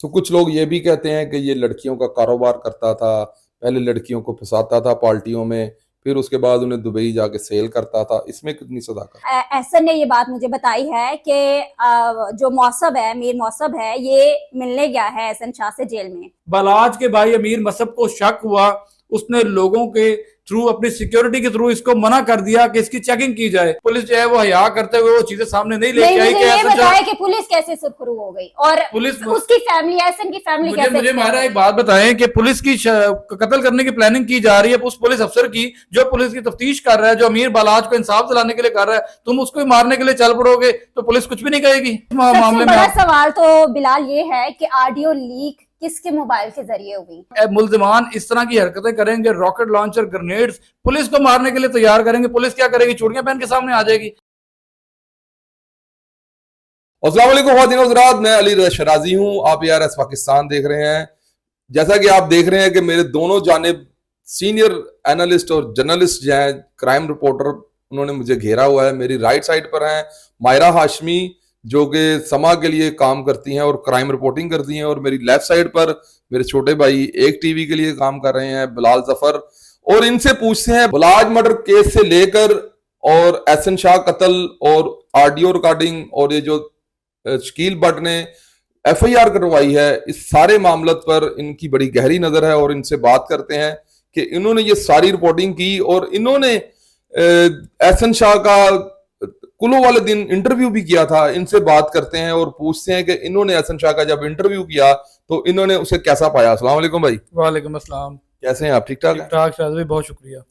तो कुछ लोग ये भी कहते हैं कि ये लड़कियों का कारोबार करता था, पहले लड़कियों को फंसाता था पार्टियों में, फिर उसके बाद उन्हें दुबई जाके सेल करता था। इसमें कितनी सदाकत? एहसन ने ये बात मुझे बताई है कि जो मौसब है, मीर मौसब है, ये मिलने गया है एहसन शाह से जेल में। बलाज के भाई अमीर मसब को शक हुआ, उसने लोगों के थ्रू, अपनी सिक्योरिटी के थ्रू इसको मना कर दिया कि इसकी चेकिंग की जाए। पुलिस जो है वो हया करते हुए वो चीजें सामने नहीं लेके आई। मुझे ये बताया कि पुलिस कैसे सुरखरू हो गई और पुलिस उसकी फैमिली, एहसन की फैमिली कैसे? मुझे हमारा एक बात बताएं कि पुलिस की कत्ल करने की प्लानिंग की जा रही है उस पुलिस अफसर की जो पुलिस की तफ्तीश कर रहा है, जो अमीर बलाज को इंसाफ दिलाने के लिए कर रहा है। तुम उसको ही मारने के लिए चल पड़ोगे तो पुलिस कुछ भी नहीं कहेगी मामले में। बड़ा सवाल तो बिलाल ये है कि ऑडियो लीक किसके मोबाइल के जरिए हुई? मुल्जिमान इस तरह की हरकतें करेंगे, रॉकेट लॉन्चर, ग्रेनेड्स, पुलिस को मारने के लिए तैयार करेंगे। पुलिस क्या करेगी? चूड़ियां पहन के सामने आ जाएगी। अस्सलाम वालेकुम ख्वातीन और हज़रात, मैं अली रज़ा शराजी हूं। आप ARS पाकिस्तान देख रहे हैं। जैसा कि आप देख रहे हैं कि मेरे दोनों जानिब सीनियर एनालिस्ट और जर्नलिस्ट जो हैं, क्राइम रिपोर्टर, उन्होंने मुझे घेरा हुआ है। मेरी राइट साइड पर हैं मायरा हाशमी, जो कि समा के लिए काम करती हैं और क्राइम रिपोर्टिंग करती हैं, और मेरी लेफ्ट साइड पर मेरे छोटे भाई एक टीवी के लिए काम कर रहे हैं, बिलाल जफर। और इनसे पूछते हैं बलाज मर्डर केस से लेकर और एहसन शाह कत्ल और ऑडियो रिकॉर्डिंग और ये जो शकील भट्ट ने FIR करवाई है, इस सारे मामले पर इनकी बड़ी गहरी नजर है। और इनसे बात करते हैं कि इन्होंने ये सारी रिपोर्टिंग की और इन्होंने एहसन शाह का कुल्लू वाले दिन इंटरव्यू भी किया था। इनसे बात करते हैं और पूछते हैं कि इन्होंने एहसन शाह का जब इंटरव्यू किया तो इन्होंने उसे कैसा पाया। अस्सलाम वालेकुम भाई। वालेकुम अस्सलाम। कैसे हैं आप? ठीक ठाक? ठीक ठाक शायद भाई, बहुत शुक्रिया।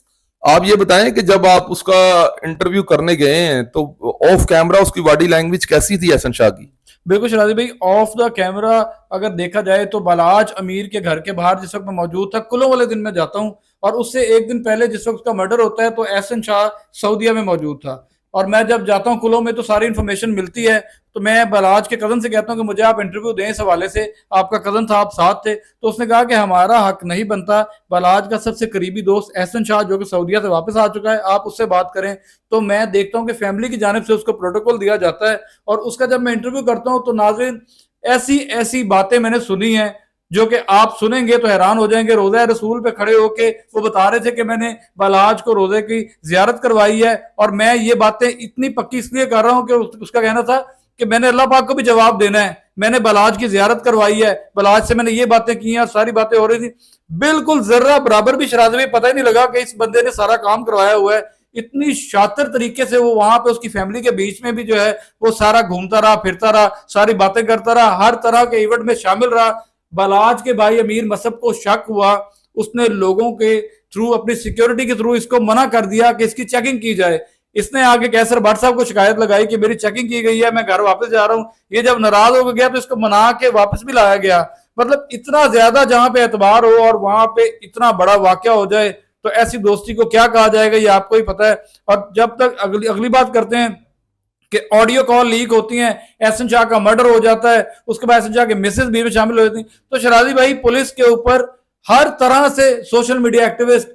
आप ये बताएं कि जब आप उसका इंटरव्यू करने गए हैं तो ऑफ कैमरा उसकी बॉडी लैंग्वेज कैसी थी एहसन शाह की? बिल्कुल शराजी भाई, ऑफ द कैमरा अगर देखा जाए तो बलाज अमीर के घर के बाहर जिस वक्त मैं मौजूद था, कुल्लू वाले दिन मैं जाता हूँ, और उससे एक दिन पहले जिस वक्त उसका मर्डर होता है तो एहसन शाह सऊदीया में मौजूद था। और मैं जब जाता हूँ कुल्लू में तो सारी इन्फॉर्मेशन मिलती है। तो मैं बलाज के कजन से कहता हूँ कि मुझे आप इंटरव्यू दें इस हवाले से, आपका कजन था, आप साथ थे। तो उसने कहा कि हमारा हक नहीं बनता, बलाज का सबसे करीबी दोस्त एहसन शाह जो कि सऊदीया से वापस आ चुका है, आप उससे बात करें। तो मैं देखता हूँ कि फैमिली की जानिब से उसको प्रोटोकॉल दिया जाता है, और उसका जब मैं इंटरव्यू करता हूँ तो नाज़रीन ऐसी ऐसी बातें मैंने सुनी हैं जो कि आप सुनेंगे तो हैरान हो जाएंगे। रोज़ा रसूल पे खड़े होके वो बता रहे थे कि मैंने बलाज को रोज़े की जियारत करवाई है, और मैं ये बातें इतनी पक्की इसलिए कर रहा हूँ कि उसका कहना था कि मैंने अल्लाह पाक को भी जवाब देना है, मैंने बलाज की जियारत करवाई है, बलाज से मैंने ये बातें की हैं, सारी बातें हो रही थी। बिल्कुल जर्रा बराबर भी शराज़ में पता ही नहीं लगा कि इस बंदे ने सारा काम करवाया हुआ है। इतनी शातिर तरीके से वो वहां पे उसकी फैमिली के बीच में भी जो है वो सारा घूमता रहा, फिरता रहा, सारी बातें करता रहा, हर तरह के इवेंट में शामिल रहा। बलाज के भाई अमीर मसब को शक हुआ, उसने लोगों के थ्रू, अपनी सिक्योरिटी के थ्रू इसको मना कर दिया कि इसकी चेकिंग की जाए। इसने आगे कैसर भट्ट साहब को शिकायत लगाई कि मेरी चेकिंग की गई है, मैं घर वापस जा रहा हूँ। ये जब नाराज हो गया तो इसको मना के वापस भी लाया गया। मतलब इतना ज्यादा जहां पे एतबार हो और वहां पे इतना बड़ा वाकया हो जाए तो ऐसी दोस्ती को क्या कहा जाएगा, ये आपको ही पता है। और जब तक अगली बात करते हैं कि ऑडियो कॉल लीक होती हैं, एहसन शाह का मर्डर हो जाता है, उसके बाद एहसन शाह के मिसेज भी में शामिल हो जाती हैं, तो शराजी भाई पुलिस के ऊपर हर तरह से social media activist,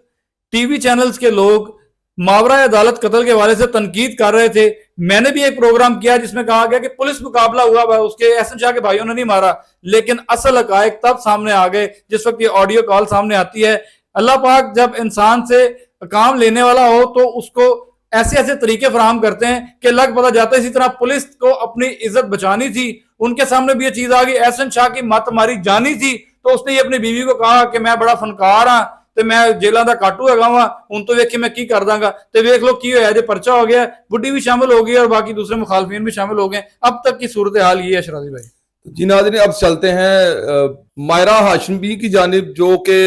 TV channels के लोग मावरा अदालत कत्ल के हवाले से तनकीद कर रहे थे। मैंने भी एक प्रोग्राम किया जिसमें कहा गया कि पुलिस मुकाबला हुआ, उसके एहसन शाह के भाइयों ने नहीं मारा, लेकिन असल हकायक तब सामने आ गए जिस वक्त ये ऑडियो कॉल सामने आती है। अल्लाह पाक जब इंसान से काम लेने वाला हो तो उसको ऐसे ऐसे तरीके फराहम करते हैं कि लग पता जाता है। इसी तरह पुलिस को अपनी इज्जत बचानी थी, उनके सामने भी ये चीज आ गई। एहसन शाह की मत मारी जानी थी तो उसने ये अपनी बीवी को कहा कि मैं बड़ा फनकार हाँ ਤੇ मैं जेलों का काटू है वा, हूं तो वेखी मैं की कर दांगा। तो वेख लो की होया, जो पर्चा हो गया, बुढ़ी भी शामिल हो गई और बाकी दूसरे मुखालफिन भी शामिल हो गए। अब तक की सूरत हाल ये है शराजी भाई। जी नाज़रीन, अब चलते हैं मायरा हाशमी की जानिब, जो कि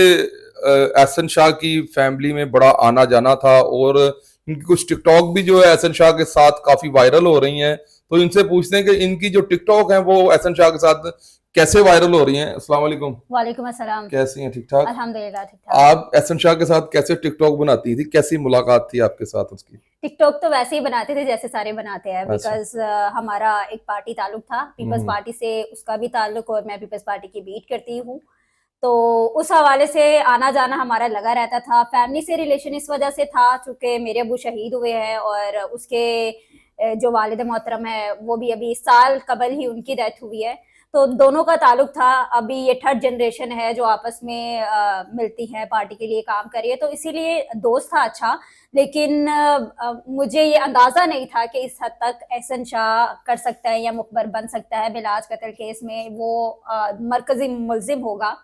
एहसन शाह की फैमिली में बड़ा आना जाना था और इनकी कुछ टिकटॉक भी जो है एहसन शाह के साथ काफी वायरल हो रही हैं। तो इनसे पूछते हैं कि इनकी जो टिकटॉक है वो एहसन शाह के साथ कैसे वायरल हो रही हैं। अस्सलाम वालेकुम। वालेकुम अस्सलाम। कैसी हैं? ठीक ठाक? अल्हम्दुलिल्लाह ठीक ठाक। आप एहसन शाह के साथ कैसे टिकटॉक बनाती थी? कैसी मुलाकात थी आपके साथ उसकी? टिकटॉक तो वैसे ही बनाते थे जैसे सारे बनाते हैं, अच्छा। बिकॉज हमारा एक पार्टी ताल्लुक था, पीपल्स पार्टी से उसका भी ताल्लुक, और मैं पीपल्स पार्टी की बीट करती हूँ, तो उस हवाले से आना जाना हमारा लगा रहता था। फैमिली से रिलेशन इस वजह से था चूंकि मेरे अबू शहीद हुए हैं और उसके जो वालिद मोहतरम है वो भी अभी साल कबल ही उनकी डेथ हुई है, तो दोनों का ताल्लुक था। अभी ये थर्ड जनरेशन है जो आपस में मिलती है, पार्टी के लिए काम कर रही है, तो इसीलिए दोस्त था अच्छा। लेकिन मुझे ये अंदाजा नहीं था कि इस हद तक एहसन शाह कर सकता है या मुखबर बन सकता है बिलाज कत्ल केस में, वो मरकजी मुलजिम होगा।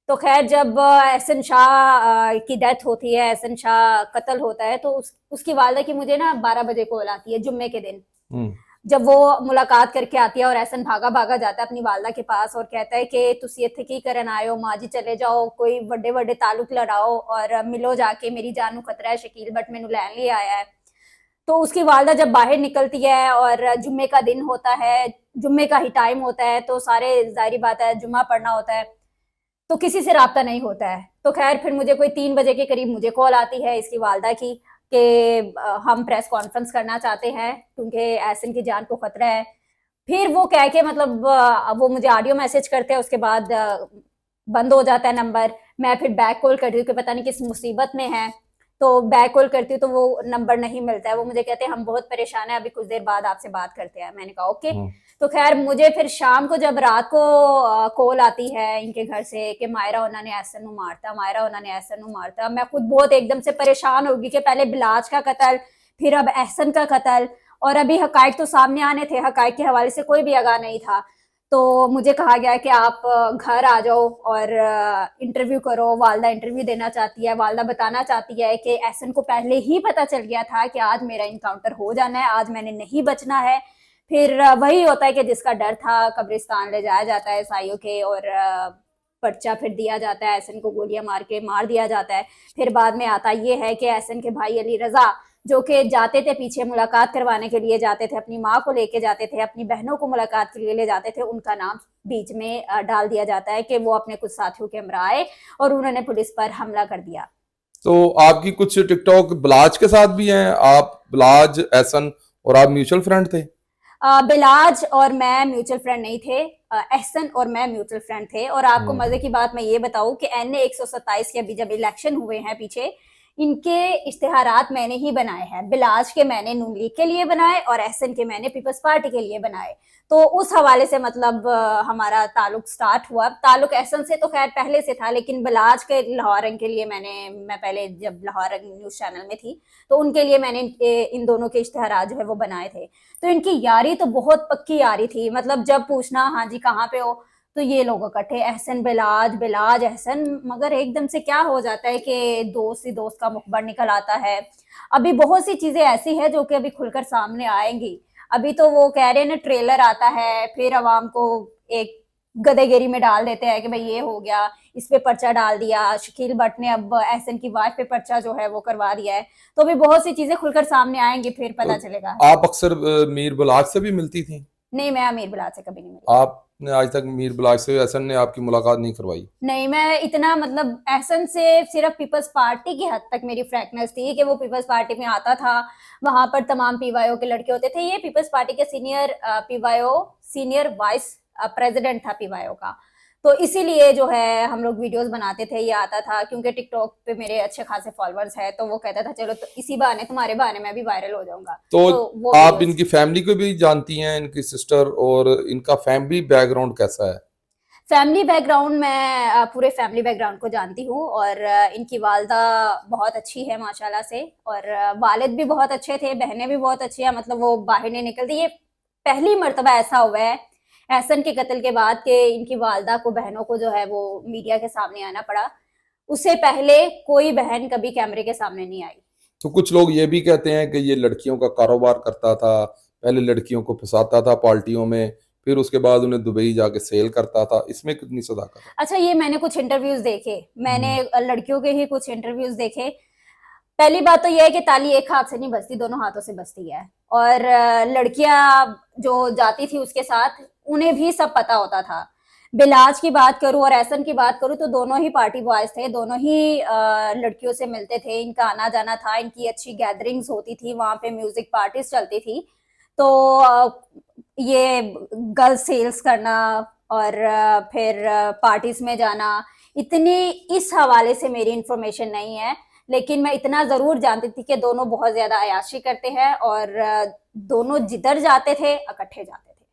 तो खैर जब एहसन शाह की डेथ होती है, एहसन शाह कत्ल होता है, तो उसकी वालदा की मुझे ना 12 बजे कॉल आती है जुम्मे के दिन, जब वो मुलाकात करके आती है और एहसन भागा भागा जाता है अपनी वालदा के पास और कहता है कि तुसी इत्थे की करन आए हो, माँ जी चले जाओ, कोई बड़े बड़े ताल्लुक लड़ाओ और मिलो जाके, मेरी जान नू खतरा है, शकील बट मैनू लैन लिए आया है। तो उसकी वालदा जब बाहर निकलती है और जुम्मे का दिन होता है, जुम्मे का ही टाइम होता है, तो सारे जाहिर बात है जुम्मा पढ़ना होता है, तो किसी से राब्ता नहीं होता है। तो खैर फिर मुझे कोई 3 बजे के करीब मुझे कॉल आती है इसकी वालदा की कि हम प्रेस कॉन्फ्रेंस करना चाहते हैं क्योंकि एहसन की जान को खतरा है। फिर वो कह के मतलब वो मुझे ऑडियो मैसेज करते हैं, उसके बाद बंद हो जाता है नंबर। मैं फिर बैक कॉल करती हूँ कि पता नहीं किस मुसीबत में है, तो बैक कॉल करती हूँ तो वो नंबर नहीं मिलता है। वो मुझे कहते हैं हम बहुत परेशान हैं, अभी कुछ देर बाद आपसे बात करते हैं। मैंने कहा ओके। तो खैर मुझे फिर शाम को जब रात को कॉल आती है इनके घर से कि मायरा उन्होंने एहसन नू मारता, मायरा उन्होंने एहसन नू मारता, मैं खुद बहुत एकदम से परेशान होगी कि पहले बिलाज का कत्ल, फिर अब एहसन का कत्ल, और अभी हकायक तो सामने आने थे, हकायक के हवाले से कोई भी आगाह नहीं था। तो मुझे कहा गया कि आप घर आ जाओ और इंटरव्यू करो। वालदा इंटरव्यू देना चाहती है। वालदा बताना चाहती है कि एहसन को पहले ही पता चल गया था कि आज मेरा इनकाउंटर हो जाना है, आज मैंने नहीं बचना है। फिर वही होता है कि जिसका डर था कब्रिस्तान ले जाया जाता है ईसाइयों के, और पर्चा फिर दिया जाता है, एहसन को गोलियां मार के मार दिया जाता है। फिर बाद में आता ये है कि एहसन के भाई अली रजा जो कि जाते थे पीछे मुलाकात करवाने के लिए जाते थे, अपनी माँ को लेके जाते थे, अपनी बहनों को मुलाकात के लिए ले जाते थे, उनका नाम बीच में डाल दिया जाता है कि वो अपने कुछ साथियों के हमरा आए और उन्होंने पुलिस पर हमला कर दिया। तो आपकी कुछ टिकटॉक बिलाज के साथ भी हैं? आप बिलाज, एहसन और आप म्यूचुअल फ्रेंड थे? बिलाज और मैं म्यूचुअल फ्रेंड नहीं थे, एहसन और मैं म्यूचुअल फ्रेंड थे। और आपको मजे की बात मैं ये बताऊं कि NA 127 के अभी जब इलेक्शन हुए हैं पीछे, इनके इश्तिहारात मैंने ही बनाए हैं। बिलाज के मैंने नून लीग के लिए बनाए और एहसन के मैंने पीपल्स पार्टी के लिए बनाए। तो उस हवाले से मतलब हमारा ताल्लुक स्टार्ट हुआ। ताल्लुक एहसन से तो खैर पहले से था, लेकिन बिलाज के लाहौर रंग के लिए मैं पहले जब लाहौर रंग न्यूज चैनल में थी तो उनके लिए मैंने इन दोनों के इश्तिहारात जो है वो बनाए थे। तो इनकी यारी तो बहुत पक्की यारी थी, मतलब जब पूछना हाँ जी कहाँ पे हो तो ये लोग इकट्ठे, एहसन बिलाज, बिलाज एहसन। मगर एकदम से क्या हो जाता है कि दोस्त ही दोस्त का मुखबर निकल आता है। अभी बहुत सी चीजें ऐसी है जो कि अभी खुलकर सामने आएंगी। अभी तो वो कह रहे हैं ना ट्रेलर आता है, फिर अवाम को एक गदेगिरी में डाल देते हैं कि भाई ये हो गया, इस पे पर्चा डाल दिया। शकील बट ने अब एहसन की वाइफ पे पर्चा जो है वो करवा दिया है। तो अभी बहुत सी चीजें खुलकर सामने आएंगी, फिर पता चलेगा। आप अक्सर मीर बिलाज से भी मिलती थी? नहीं, मैं अमीर बिलाज से कभी नहीं मिली। आपने आज तक मीर बिलाज से, एहसन ने आपकी मुलाकात नहीं करवाई? नहीं, मैं इतना मतलब एहसन से सिर्फ पीपल्स पार्टी की हद तक मेरी फ्रैंकनेस थी कि वो पीपल्स पार्टी में आता था, वहां पर तमाम पीवाईओ के लड़के होते थे। ये पीपल्स पार्टी के सीनियर पीवाईओ, सीनियर वाइस प्रेसिडेंट था पीवाईओ का, तो इसीलिए जो है हम लोग वीडियोस बनाते थे। ये आता था क्योंकि टिकटॉक पे मेरे अच्छे खासे फॉलोअर्स हैं, तो वो कहता था चलो तो इसी बहाने, तुम्हारे बहाने मैं भी वायरल हो जाऊंगा। तो वो आप videos- इनकी फैमिली को भी जानती हैं, इनकी सिस्टर, और इनका फैमिली बैकग्राउंड कैसा है? फैमिली बैकग्राउंड मैं पूरे फैमिली बैकग्राउंड को जानती हूँ, और इनकी वालदा बहुत अच्छी है माशाल्लाह से, और वालिद भी बहुत अच्छे थे, बहनें भी बहुत अच्छी हैं, मतलब वो बाहर नहीं निकलती। ये पहली मर्तबा ऐसा हुआ है एहसन के कत्ल के बाद कि इनकी वालदा को, बहनों को जो है वो मीडिया के सामने आना पड़ा। उससे पहले कोई बहन कभी कैमरे के सामने नहीं आई। तो कुछ लोग ये भी कहते हैं कि ये लड़कियों का कारोबार करता था, पहले लड़कियों को फंसाता था पार्टियों में, फिर उसके बाद उन्हें दुबई जाके सेल करता था। इसमें कितनी सदाकत है? अच्छा, ये मैंने कुछ इंटरव्यूज देखे, मैंने लड़कियों के ही कुछ इंटरव्यूज देखे। पहली बात तो यह है कि ताली एक हाथ से नहीं बजती, दोनों हाथों से बजती है। और लड़कियां जो जाती थी उसके साथ, उन्हें भी सब पता होता था। बिलाज की बात करूं और एहसन की बात करूं तो दोनों ही पार्टी बॉयज थे, दोनों ही लड़कियों से मिलते थे, इनका आना जाना था, इनकी अच्छी गैदरिंग्स होती थी, वहां पे म्यूजिक पार्टीज चलती थी। तो ये गर्ल्स सेल्स करना और फिर पार्टीज में जाना, इतनी इस हवाले से मेरी इंफॉर्मेशन नहीं है। लेकिन मैं इतना जरूर जानती थी कि दोनों बहुत ज्यादा अयाशी करते हैं और दोनों जिधर जाते थे इकट्ठे जाते थे।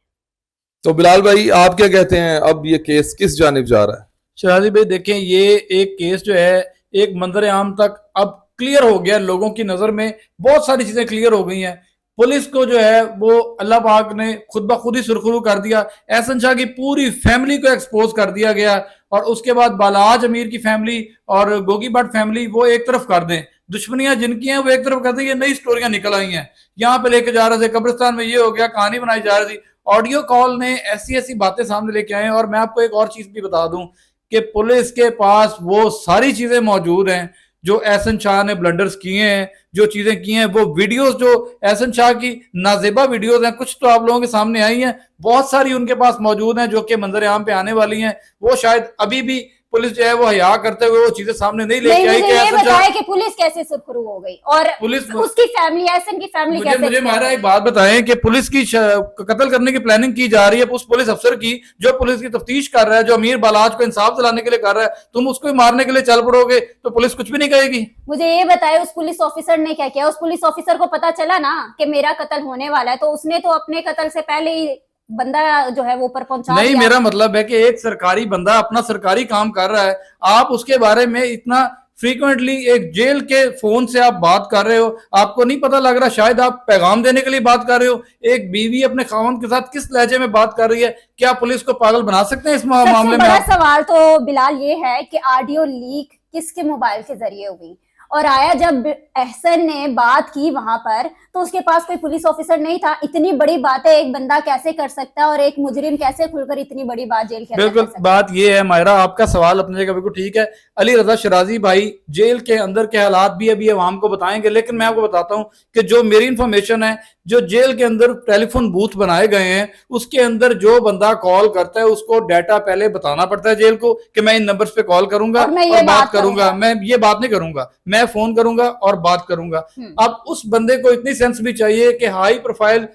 तो बिलाल भाई आप क्या कहते हैं, अब ये केस किस जानिब जा रहा है? शहजादी भाई देखें, ये एक केस जो है एक मंजर आम तक अब क्लियर हो गया, लोगों की नजर में बहुत सारी चीजें क्लियर हो गई हैं। पुलिस को जो है वो अल्लाह पाक ने खुद ब खुद ही सुरखरू कर दिया। एहसन शाह की पूरी फैमिली को एक्सपोज कर दिया गया, और उसके बाद बालाज अमीर की फैमिली और गोगी भट्ट फैमिली वो एक तरफ कर दें, दुश्मनियां जिनकी हैं वो एक तरफ कर दें। ये नई स्टोरियां निकल आई हैं, यहाँ पे लेके जा रहे थे, कब्रिस्तान में ये हो गया, कहानी बनाई जा रही थी। ऑडियो कॉल ने ऐसी ऐसी बातें सामने लेके आए हैं। और मैं आपको एक और चीज भी बता दूं कि पुलिस के पास वो सारी चीजें मौजूद हैं जो एहसन शाह ने ब्लंडर्स किए हैं, जो चीजें की हैं। वो वीडियोस जो एहसन शाह की नाजेबा वीडियोस हैं, कुछ तो आप लोगों के सामने आई हैं, बहुत सारी उनके पास मौजूद हैं जो कि मंजर आम पे आने वाली हैं। वो शायद अभी भी पुलिस जो है वो हया करते हुए वो चीजें सामने नहीं लेके आई। मुझे ये बताया कि पुलिस कैसे सुरखरू हो गई और पुलिस उसकी फैमिली, एहसन की फैमिली कैसे। मुझे मारा एक बात बताएं कि पुलिस की कत्ल करने की प्लानिंग की जा रही है उस पुलिस अफसर की जो पुलिस की तफ्तीश कर रहा है, जो अमीर बालाज को इंसाफ दिलाने के लिए कर रहा है। तुम उसको ही मारने के लिए चल पड़ोगे तो पुलिस कुछ भी नहीं कहेगी। मुझे ये बताए उस पुलिस ऑफिसर ने क्या किया? उस पुलिस ऑफिसर को पता चला ना कि मेरा कत्ल होने वाला है, तो उसने तो अपने कत्ल से पहले ही बंदा जो है वो ऊपर पहुंचा नहीं, दिया। मेरा मतलब है कि एक सरकारी बंदा अपना सरकारी काम कर रहा है, आप उसके बारे में इतना फ्रीक्वेंटली एक जेल के फोन से आप बात कर रहे हो, आपको नहीं पता लग रहा शायद आप पैगाम देने के लिए बात कर रहे हो। एक बीवी अपने खावंद के साथ किस लहजे में बात कर रही है, क्या पुलिस को पागल बना सकते हैं इस मामले में? बड़ा सवाल तो बिलाल ये है कि ऑडियो लीक किसके मोबाइल के जरिए हुई, और आया जब एहसन ने बात की वहां पर तो उसके पास कोई पुलिस ऑफिसर नहीं था। इतनी बड़ी बातें एक बंदा कैसे कर सकता है और एक मुजरिम कैसे खुलकर इतनी बड़ी बात जेल के अंदर बिल्कुल कर सकता है? बात ये है मायरा, आपका सवाल अपनी जगह बिल्कुल ठीक है। अली रजा शराजी भाई जेल के अंदर के हालात भी अभी अवाम को बताएंगे, लेकिन मैं आपको बताता हूं कि जो मेरी इंफॉर्मेशन है, जो जेल के अंदर टेलीफोन बूथ बनाए गए हैं उसके अंदर जो बंदा कॉल करता है उसको डाटा पहले बताना पड़ता है जेल को कि मैं इन नंबर्स पे कॉल करूंगा और बात करूंगा। मैं ये बात नहीं करूंगा, मैं फोन करूंगा और बात करूंगा। अब उस बंदे को इतनी सेंस भी चाहिए कि हाई प्रोफाइल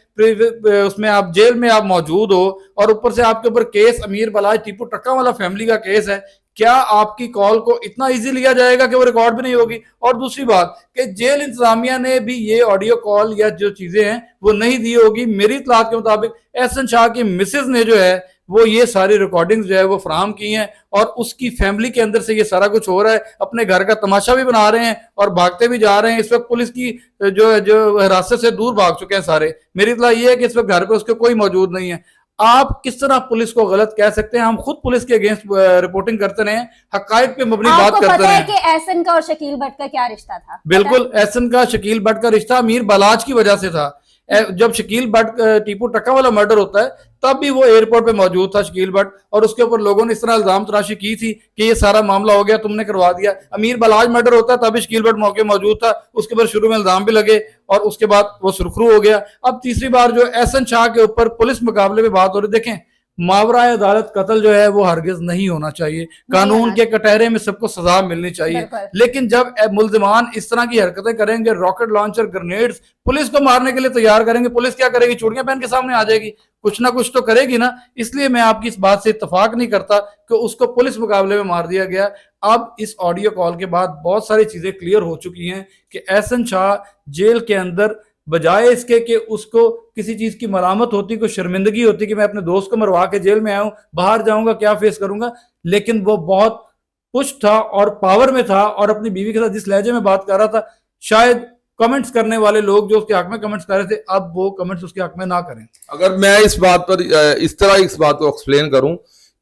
उसमें आप जेल में आप मौजूद हो और ऊपर से आपके ऊपर केस अमीर बलाज टीपू टक्का वाला फैमिली का केस है। क्या आपकी कॉल को इतना इजी लिया जाएगा कि वो रिकॉर्ड भी नहीं होगी? और दूसरी बात कि जेल इंतजामिया ने भी ये ऑडियो कॉल या जो चीजें हैं वो नहीं दी होगी। मेरी इत्तलात के मुताबिक एहसन शाह की मिसेज ने जो है वो ये सारी रिकॉर्डिंग्स जो है वो फराहम की हैं और उसकी फैमिली के अंदर से ये सारा कुछ हो रहा है। अपने घर का तमाशा भी बना रहे हैं और भागते भी जा रहे हैं। इस वक्त पुलिस की जो हिरासत से दूर भाग चुके हैं सारे। मेरी इत्तला ये है कि इस वक्त घर पे उसके कोई मौजूद नहीं है। आप किस तरह पुलिस को गलत कह सकते हैं? हम खुद पुलिस के अगेंस्ट रिपोर्टिंग करते रहे, हकायक पे मबनी बात करते रहे। आपको पता है कि एहसन का और शकील भट्ट का क्या रिश्ता था? बिल्कुल, एहसन का शकील भट्ट का रिश्ता अमीर बलाज की वजह से था। जब शकील भट्ट टीपू टक्का वाला मर्डर होता है तब भी वो एयरपोर्ट पे मौजूद था शकील भट्ट, और उसके ऊपर लोगों ने इस तरह इल्जाम तराशी की थी कि ये सारा मामला हो गया, तुमने करवा दिया। अमीर बलाज मर्डर होता है तब भी शकील भट्ट मौके मौजूद था, उसके ऊपर शुरू में इल्जाम भी लगे और उसके बाद वो सुरखरू हो गया। अब तीसरी बार जो एहसन शाह के ऊपर पुलिस मुकाबले में बात हो रही, देखें मावराए अदालत कत्ल जो है वो हरगिज नहीं होना चाहिए, कानून के कटहरे में सबको सजा मिलनी चाहिए। लेकिन जब मुल्जिमान इस तरह की हरकतें करेंगे, रॉकेट लॉन्चर ग्रेनेड्स पुलिस को मारने के लिए तैयार करेंगे, पुलिस क्या करेगी? चूड़ियां पहन के सामने आ जाएगी, कुछ ना कुछ तो करेगी ना। इसलिए मैं आपकी इस बात से इत्तेफाक नहीं करता कि उसको पुलिस मुकाबले में मार दिया गया। अब इस ऑडियो कॉल के बाद बहुत सारी चीजें क्लियर हो चुकी हैं कि एहसन शाह जेल के अंदर बजाय इसके कि उसको किसी चीज की मलामत होती, कोई शर्मिंदगी होती कि मैं अपने दोस्त को मरवा के जेल में आया हूं, बाहर जाऊंगा क्या फेस करूंगा, लेकिन वो बहुत पुश था और पावर में था और अपनी बीवी के साथ जिस लहजे में बात कर रहा था, शायद कमेंट्स करने वाले लोग जो उसके हक में कमेंट्स कर रहे थे अब वो कमेंट्स उसके हक में ना करें। अगर मैं इस बात पर इस तरह इस बात को एक्सप्लेन करूं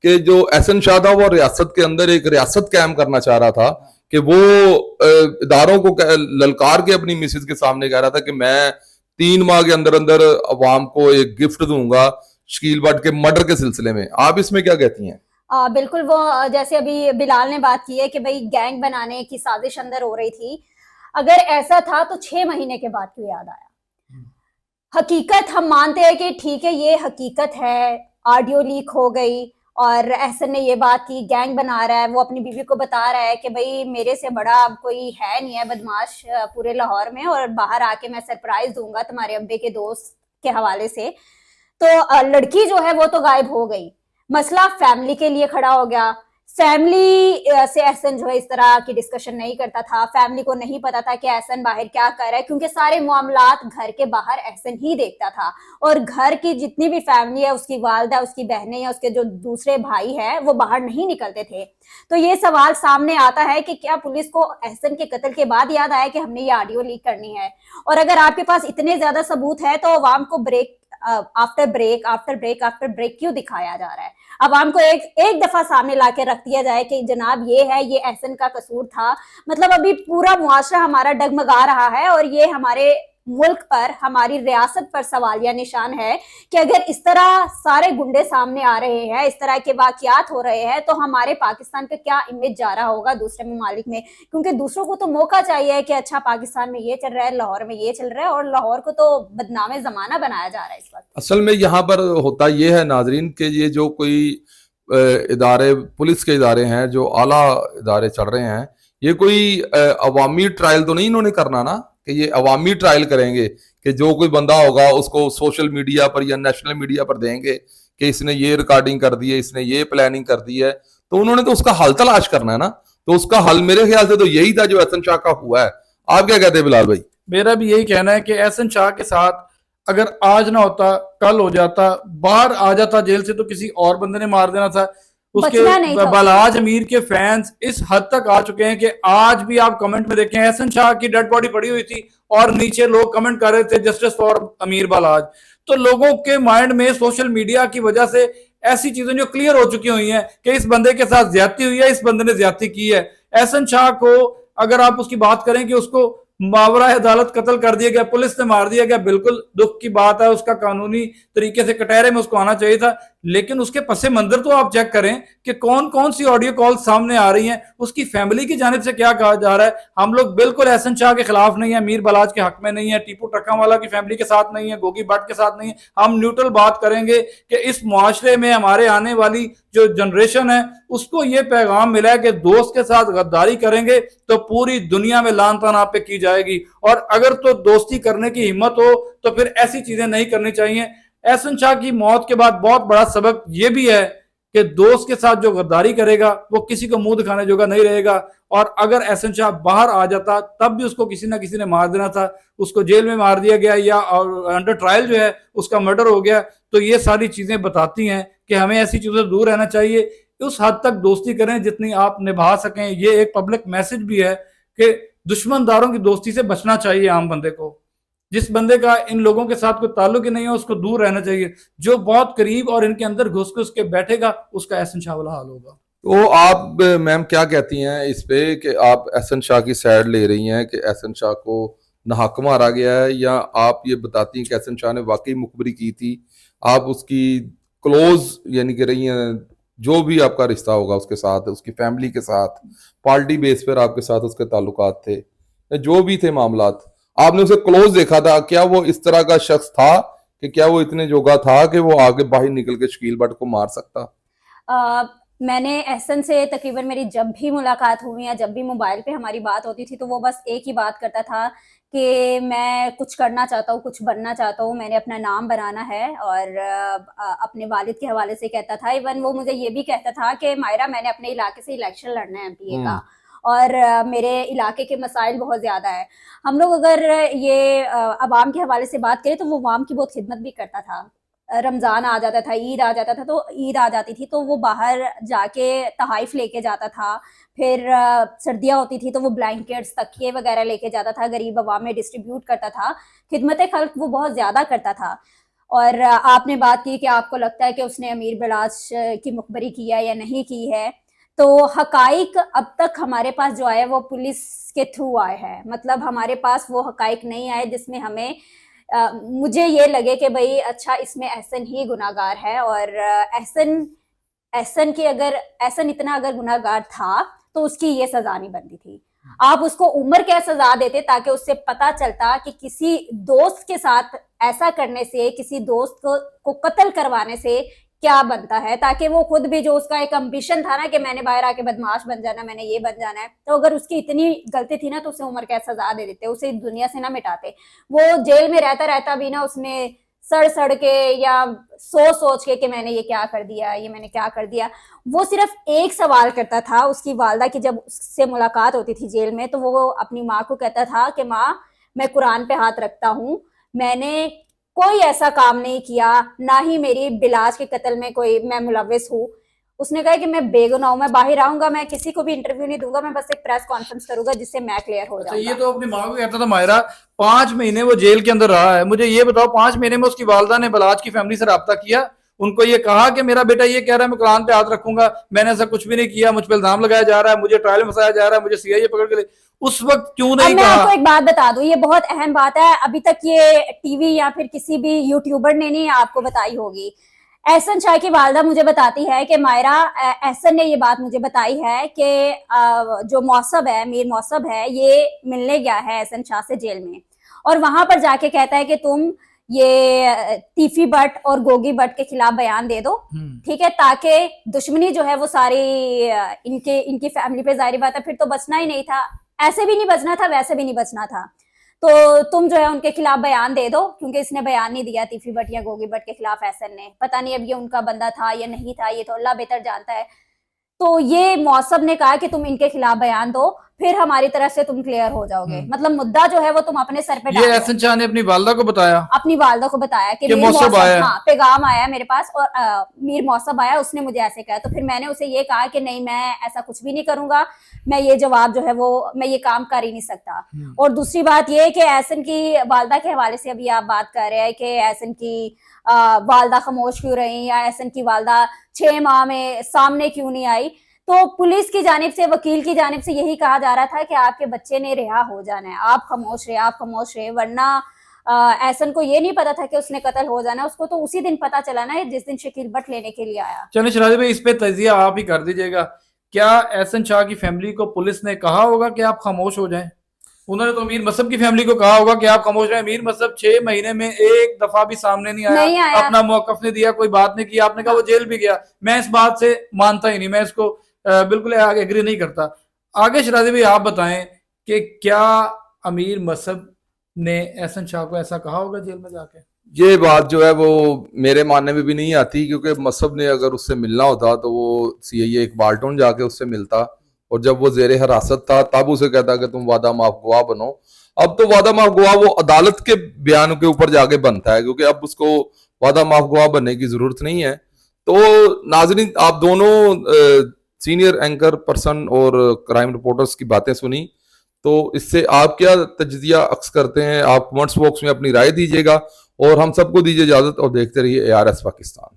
कि जो एहसन शाह था वो रियासत के अंदर एक रियासत कायम करना चाह रहा था कि वो इदारों को ललकार के अपनी मिसेज के सामने कह रहा था कि मैं 3 माह के अंदर अंदर अवाम को एक गिफ्ट दूंगा शकील भट्ट के मर्डर के सिलसिले में। आप इसमें क्या कहती हैं? बिल्कुल, वो जैसे अभी बिलाल ने बात की है कि भाई गैंग बनाने की साजिश अंदर हो रही थी। अगर ऐसा था तो 6 महीने के बाद क्यों याद आया? हकीकत हम मानते हैं कि ठीक है ये हकीकत है, ऑडियो लीक हो गई और एहसन ने ये बात की, गैंग बना रहा है, वो अपनी बीवी को बता रहा है कि भाई मेरे से बड़ा कोई है नहीं है बदमाश पूरे लाहौर में, और बाहर आके मैं सरप्राइज दूंगा तुम्हारे अब्बे के दोस्त के हवाले से। तो लड़की जो है वो तो गायब हो गई, मसला फैमिली के लिए खड़ा हो गया फैमिली से एहसन जो है इस तरह की डिस्कशन नहीं करता था। फैमिली को नहीं पता था कि एहसन बाहर क्या कर रहा है, क्योंकि सारे मामलात घर के बाहर एहसन ही देखता था। और घर की जितनी भी फैमिली है, उसकी वालदा, उसकी बहनें या उसके जो दूसरे भाई हैं, वो बाहर नहीं निकलते थे। तो ये सवाल सामने आता है कि क्या पुलिस को एहसन के कत्ल के बाद याद आया कि हमने ये ऑडियो लीक करनी है? और अगर आपके पास इतने ज्यादा सबूत है तो अवाम को break after break after break after break क्यों दिखाया जा रहा है? अवाम को एक दफा सामने लाके रख दिया जाए कि जनाब ये है, ये एहसन का कसूर था। मतलब अभी पूरा मुआशरा हमारा डगमगा रहा है और ये हमारे मुल्क पर, हमारी रियासत पर सवालिया निशान है कि अगर इस तरह सारे गुंडे सामने आ रहे हैं, इस तरह के वाकयात हो रहे हैं, तो हमारे पाकिस्तान का क्या इमेज जा रहा होगा दूसरे ममालिक में? क्योंकि दूसरों को तो मौका चाहिए कि अच्छा पाकिस्तान में ये चल रहा है, लाहौर में ये चल रहा है, और लाहौर को तो बदनामे जमाना बनाया जा रहा है इस वक्त। असल में यहाँ पर होता ये है नाजरीन कि ये जो कोई इदारे, पुलिस के इदारे हैं, जो आला इदारे चल रहे हैं, ये कोई अवामी ट्रायल तो नहीं इन्होंने करना ना, कि ये अवामी ट्रायल करेंगे कि जो कोई बंदा होगा उसको सोशल मीडिया पर या नेशनल मीडिया पर देंगे कि इसने ये रिकॉर्डिंग कर दी है, इसने ये प्लानिंग कर दी है। तो उन्होंने तो उसका हल तलाश करना है ना। तो उसका हल मेरे ख्याल से तो यही था जो एहसन शाह का हुआ है। आप क्या कहते हैं बिलाल भाई? मेरा भी यही कहना है कि एहसन शाह के साथ अगर आज ना होता, कल हो जाता, बाहर आ जाता जेल से, तो किसी और बंदे ने मार देना था बचना नहीं उसके। था। बालाज अमीर के फैंस इस हद तक आ चुके हैं कि आज भी आप कमेंट में देखें, एहसन शाह की डेड बॉडी पड़ी हुई थी और नीचे लोग कमेंट कर रहे थे जस्टिस फॉर अमीर बालाज। तो लोगों के माइंड में सोशल मीडिया की वजह से ऐसी चीजें जो क्लियर हो चुकी हुई हैं कि इस बंदे के साथ ज्यादती हुई है, इस बंदे ने ज्यादती की है। एहसन शाह को अगर आप उसकी बात करें कि उसको मावरा अदालत कत्ल कर दिया गया, पुलिस ने मार दिया गया, बिल्कुल दुख की बात है। उसका कानूनी तरीके से कटहरे में उसको आना चाहिए था। लेकिन उसके पसे मंजर तो आप चेक करें कि कौन कौन सी ऑडियो कॉल सामने आ रही हैं, उसकी फैमिली की जानिब से क्या कहा जा रहा है। हम लोग बिल्कुल एहसन शाह के खिलाफ नहीं है, मीर बलाज के हक में नहीं है, टीपू ट्रकावाला की फैमिली के साथ नहीं है, गोगी भट्ट के साथ नहीं है। हम न्यूट्रल बात करेंगे कि इस मुआशरे में हमारे आने वाली जो जनरेशन है उसको ये पैगाम मिला है कि दोस्त के साथ गद्दारी करेंगे तो पूरी दुनिया में लान तान आप पे की जाएगी, और अगर तो दोस्ती करने की हिम्मत हो तो फिर ऐसी चीजें नहीं करनी चाहिए। एहसन शाह की मौत के बाद बहुत बड़ा सबक यह भी है कि दोस्त के साथ जो गद्दारी करेगा वो किसी को मुंह दिखाने जोगा नहीं रहेगा। और अगर एहसन शाह बाहर आ जाता तब भी उसको किसी ना किसी ने मार देना था। उसको जेल में मार दिया गया या अंडर ट्रायल जो है उसका मर्डर हो गया। तो ये सारी चीजें बताती हैं कि हमें ऐसी चीजों से दूर रहना चाहिए। उस हद तक दोस्ती करें जितनी आप निभा सकें। ये एक पब्लिक मैसेज भी है कि दुश्मनदारों की दोस्ती से बचना चाहिए आम बंदे को। जिस बंदे का इन लोगों के साथ कोई ताल्लुक ही नहीं है उसको दूर रहना चाहिए। जो बहुत करीब और इनके अंदर घुस घुस के बैठेगा उसका एहसन शाह वाला हाल होगा। तो आप मैम क्या कहती हैं इस पे कि आप एहसन शाह की साइड ले रही हैं कि एहसन शाह को नाहक मारा गया है, या आप ये बताती हैं कि एहसन शाह ने वाकई मुखबरी की थी? आप उसकी क्लोज यानी कि रही हैं, जो भी आपका रिश्ता होगा उसके साथ, उसकी फैमिली के साथ, पार्टी बेस पर आपके साथ उसके ताल्लुकात थे, जो भी थे मामलात, आपने उसे क्लोज देखा था? क्या वो इस तरह का शख्स था कि क्या वो इतने जोगा था कि वो आगे बाहर निकल के शकील भट्ट को मार सकता? मैंने एहसन से तकरीबन मेरी जब भी मुलाकात हुई या जब भी मोबाइल पे हमारी बात होती थी तो वो बस एक ही बात करता था कि मैं कुछ करना चाहता हूँ, कुछ बनना चाहता हूँ, मैंने अपना नाम बनाना है। और अपने वालिद के हवाले से कहता था। इवन वो मुझे ये भी कहता था कि मायरा मैंने अपने इलाके से इलेक्शन लड़ना है एमपीए का, और मेरे इलाके के मसाइल बहुत ज़्यादा है। हम लोग अगर ये अवाम के हवाले से बात करें तो वो अवाम की बहुत खिदमत भी करता था। रमज़ान आ जाता था, ईद आ जाता था, तो ईद आ जाती थी तो वो बाहर जाके तहाइफ लेके जाता था। फिर सर्दियाँ होती थी तो वो ब्लैंकेट्स, तकिए वगैरह लेके जाता था, गरीब अवाम में डिस्ट्रीब्यूट करता था। खिदमत खल्क वो बहुत ज़्यादा करता था। और आपने बात की कि आपको लगता है कि उसने अमीर बलाज की मुखबरी की है या नहीं की है, तो हकाइक अब तक हमारे पास जो आए वो पुलिस के थ्रू आए हैं। मतलब हमारे पास वो हकाइक नहीं आए जिसमें हमें मुझे ये लगे कि भाई अच्छा इसमें एहसन ही गुनाहगार है। और एहसन की अगर एहसन इतना अगर गुनाहगार था तो उसकी ये सजा नहीं बनती थी। आप उसको उम्र क्या सजा देते ताकि उससे पता चलता कि किसी दोस्त के साथ ऐसा करने से, किसी दोस्त को कत्ल करवाने से क्या बनता है, ताकि वो खुद भी, जो उसका एक एम्बिशन था ना कि मैंने बाहर आके बदमाश बन जाना, मैंने ये बन जाना है, तो अगर उसकी इतनी गलती थी ना तो उसे उम्र कैद सजा दे देते, उसे दुनिया से ना मिटाते। वो जेल में रहता रहता भी ना उसने सड़ सड़ के या सोच सोच के कि मैंने ये क्या कर दिया, ये मैंने क्या कर दिया। वो सिर्फ एक सवाल करता था उसकी वालदा की, जब उससे मुलाकात होती थी जेल में तो वो अपनी माँ को कहता था कि माँ मैं कुरान पे हाथ रखता हूँ, मैंने कोई ऐसा काम नहीं किया, ना ही मेरी बिलाज के कत्ल में कोई मैं मुलविस हूँ। उसने कहा कि मैं बेगुनाह हूं, मैं बाहर आऊंगा, मैं किसी को भी इंटरव्यू नहीं दूंगा, मैं बस एक प्रेस कॉन्फ्रेंस करूंगा जिससे मैं क्लियर हो अच्छा, ये जाऊंगा। तो अपनी माँ को कहता था मायरा। 5 महीने वो जेल के अंदर रहा है। मुझे ये बताओ, 5 महीने में उसकी वालदा ने बलाज की फैमिली से रब्ता किया, उनको ये कहा कि मेरा बेटा ये कह रहा है मैं कुरान पे हाथ रखूंगा, मैंने ऐसा कुछ भी नहीं किया, मुझ पर इल्जाम लगाया जा रहा है, मुझे ट्रायल में फंसाया जा रहा है, मुझे सीआईए पकड़ के ले, उस वक्त क्यों अब नहीं मैं कहा? आपको एक बात बता दूं, ये बहुत अहम बात है, अभी तक ये टीवी या फिर किसी भी यूट्यूबर ने नहीं आपको बताई होगी। एहसन शाह की वालदा मुझे बताती है कि मायरा, एहसन ने ये बात मुझे बताई है कि जो मौसब है, मीर मौसब है, ये मिलने गया है एहसन शाह से जेल में, और वहां पर जाके कहता है कि तुम ये तीफी भट्ट और गोगी भट्ट के खिलाफ बयान दे दो, ठीक है, ताकि दुश्मनी जो है वो सारी इनकी फैमिली पे, जाहिर बात है फिर तो बचना ही नहीं था, ऐसे भी नहीं बचना था, वैसे भी नहीं बचना था, तो तुम जो है उनके खिलाफ बयान दे दो, क्योंकि इसने बयान नहीं दिया तीफी भट्ट या गोगी भट्ट के खिलाफ एहसन ने, पता नहीं अब ये उनका बंदा था या नहीं था, ये तो अल्लाह बेहतर जानता है। तो ये मौसब ने कहा कि तुम इनके खिलाफ बयान दो, फिर हमारी तरफ से तुम क्लियर हो जाओगे, मतलब मुद्दा जो है वो तुम अपने सर पे ये डाल दो। एहसन शाह ने अपनी वालदा को बताया, अपनी वालदा को बताया कि कि मीर मौसब आया है। हाँ, पैगाम आया मेरे पास और मीर मौसब आया, उसने मुझे ऐसे कहा, तो फिर मैंने उसे ये कहा कि नहीं, मैं ऐसा कुछ भी नहीं करूंगा, मैं ये जवाब जो है वो मैं ये काम कर ही नहीं सकता। और दूसरी बात ये कि एहसन की वालदा के हवाले से अभी आप बात कर रहे हैं कि एहसन की वालदा खामोश क्यों रही, या एहसन की वालदा 6 माह में सामने क्यों नहीं आई, तो पुलिस की जानिब से, वकील की जानिब से यही कहा जा रहा था कि आपके बच्चे ने रिहा हो जाना है, आप खामोश रहे, आप खामोश रहे, वरना एहसन को ये नहीं पता था कि उसने कत्ल हो जाना, उसको तो उसी दिन पता चला ना, जिस दिन शकील भट्ट लेने के लिए आया। चलिए शराजी भाई, इस पे तजिया आप ही कर दीजिएगा। क्या एहसन शाह की फैमिली को पुलिस ने कहा होगा कि आप खामोश हो जाएं? उन्होंने तो मीर मसब की फैमिली को कहा होगा कि आप खामोश रहें। मीर मसब 6 महीने में एक दफा भी सामने नहीं आया, अपना मौकफ नहीं दिया, कोई बात नहीं की, आपने कहा वो जेल भी गया। मैं इस बात से मानता ही नहीं, मैं इसको बिल्कुल एग्री नहीं करता। आगे शराजी भाई आप बताएं कि क्या अमीर मसब ने एहसन शाह को ऐसा कहा होगा जेल में जाके? ये बात जो है वो मेरे मानने में भी नहीं आती, क्योंकि मसब ने अगर उससे मिलना होता तो वो सीआईए इकबाल टोन जाके उससे मिलता, और जब वो जेरे हिरासत था तब उसे कहता कि तुम वादा माफ गवाह बनो। अब तो वादा माफ गवाह वो अदालत के बयान के ऊपर जाके बनता है, क्योंकि अब उसको वादा माफ गवाह बनने की जरूरत नहीं है। तो नाजरीन, आप दोनों सीनियर एंकर पर्सन और क्राइम रिपोर्टर्स की बातें सुनी, तो इससे आप क्या तज्जिया अक्स करते हैं? आप कमेंट्स बॉक्स में अपनी राय दीजिएगा, और हम सबको दीजिए इजाजत और देखते रहिए ARS पाकिस्तान।